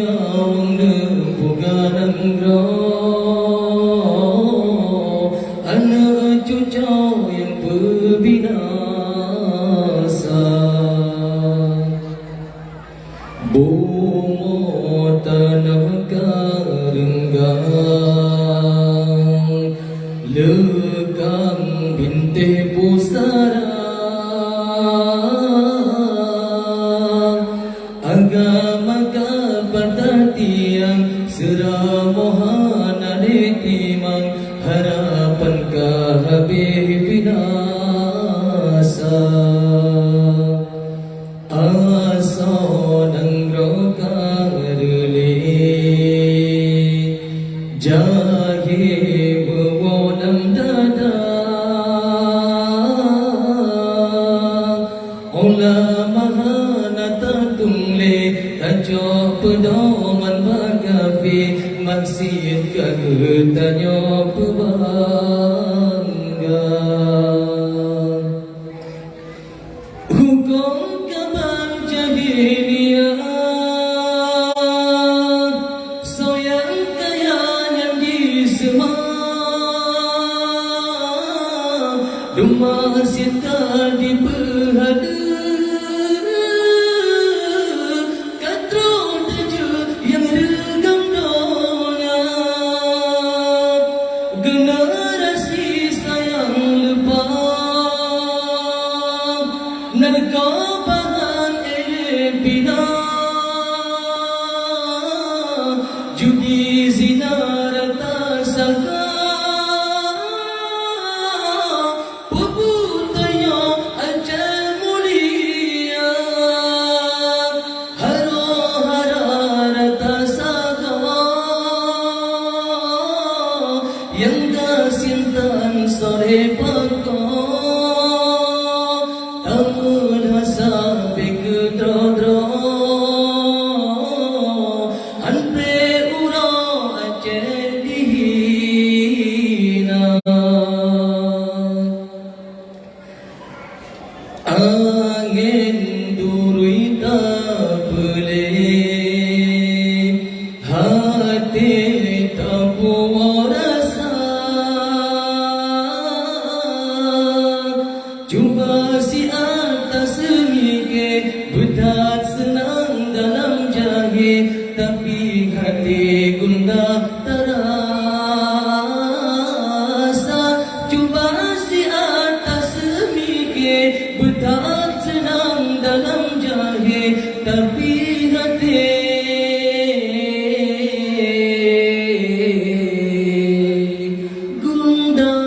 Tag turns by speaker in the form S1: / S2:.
S1: yang nepuganan roh anak cucu yang berbinasa bomo tanah karenggang lekang binte pusara agama kapatatiang seramohana detimang harapan kahabih binasa asa nang rokarele jahe bewonam dada ulama natungle tajo pedoman bagafi masjid kagetanyo pebangga hukum kabar jahiliyah soyang kayanya di semang rumah sita di berhada generasi sayang lepas narkobahan bina judi zina rata saka puputanya ajal mulia haro hara rata saka yang kasintan sore pako tamun hasabe kedrodro anpe uro aceh dihina angin durui tak boleh hati tak puas cuba si atas semike bedat senang dalam jahe tapi hati gundah terasa cuba si atas semike bedat senang dalam jahe tapi hati gundah